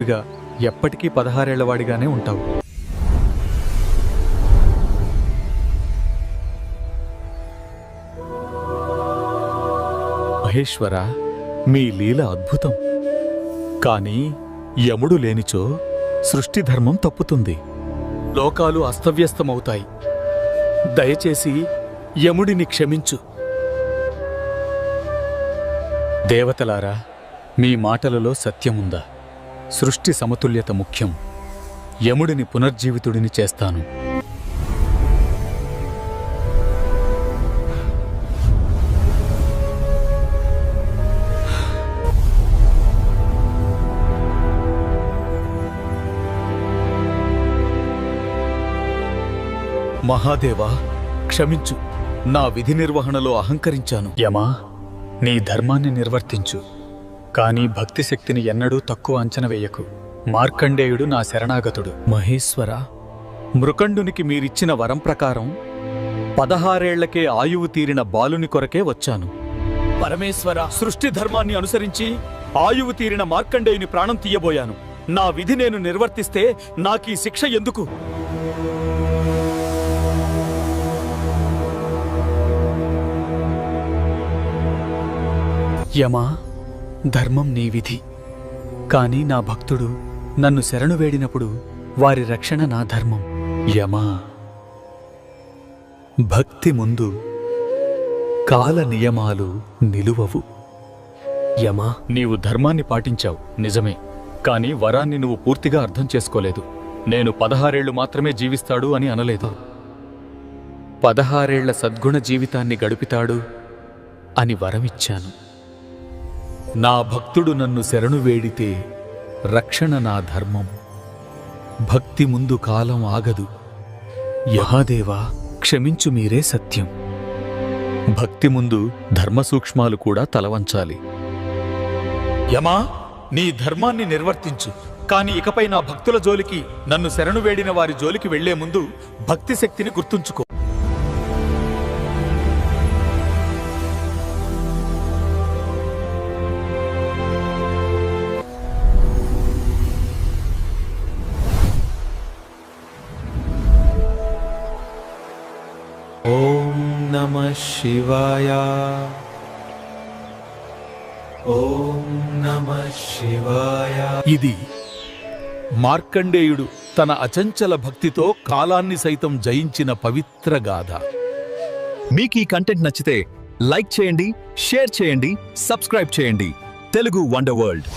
ఇక ఎప్పటికీ 16 ఏళ్లవాడిగానే ఉంటావు. మహేశ్వర, మీ లీల అద్భుతం. కానీ యముడు లేనిచో సృష్టి ధర్మం తప్పుతుంది, లోకాలు అస్తవ్యస్తమవుతాయి. దయచేసి యముడిని క్షమించు. దేవతలారా, మీ మాటలలో సత్యముందా? సృష్టి సమతుల్యత ముఖ్యం. యముడిని పునర్జీవితుడిని చేస్తాను. మహాదేవా, క్షమించు. నా విధి నిర్వహణలో అహంకరించాను. యమా, నీ ధర్మాన్ని నిర్వర్తించు. కానీ భక్తి శక్తిని ఎన్నడూ తక్కువ అంచనా వేయకు. మార్కండేయుడు నా శరణాగతుడు. మహేశ్వర, మృకండునికి మీరిచ్చిన వరం ప్రకారం 16 ఏళ్లకే ఆయువు తీరిన బాలుని కొరకే వచ్చాను. పరమేశ్వర, సృష్టి ధర్మాన్ని అనుసరించి ఆయువు తీరిన మార్కండేయుని ప్రాణం తీయబోయాను. నా విధి నేను నిర్వర్తిస్తే నాకీ శిక్ష ఎందుకు? యమా, ధర్మం నీ విధి. కాని నా భక్తుడు నన్ను శరణు వేడినప్పుడు వారి రక్షణ నా ధర్మం. యమా, భక్తి ముందు కాల నియమాలు నిలువవు. యమా, నీవు ధర్మాన్ని పాటించావు నిజమే, కాని వరాన్ని నువ్వు పూర్తిగా అర్థం చేసుకోలేదు. నేను 16 ఏళ్లు మాత్రమే జీవిస్తాడు అని అనలేదు. 16 ఏళ్ల సద్గుణ జీవితాన్ని గడుపుతాడు అని వరమిచ్చాను. నా భక్తుడు నన్ను శరణు వేడితే రక్షణ నా ధర్మం. భక్తి ముందు కాలం ఆగదు. మహాదేవా, క్షమించు, మీరే సత్యం. భక్తి ముందు ధర్మ సూక్ష్మాలు కూడా తలవంచాలి. యమా, నీ ధర్మాన్ని నిర్వర్తించు. కాని ఇకపై నా భక్తుల జోలికి, నన్ను శరణు వేడిన వారి జోలికి వెళ్లే ముందు భక్తి శక్తిని గుర్తుంచుకో. ఓం నమః శివాయ. ఓం నమః శివాయ. ఇది మార్కండేయుడు తన అచంచల భక్తితో కాలాన్ని సైతం జయించిన పవిత్ర గాథ. మీకు ఈ కంటెంట్ నచ్చితే లైక్ చేయండి, షేర్ చేయండి, సబ్స్క్రైబ్ చేయండి. Telugu wonder world.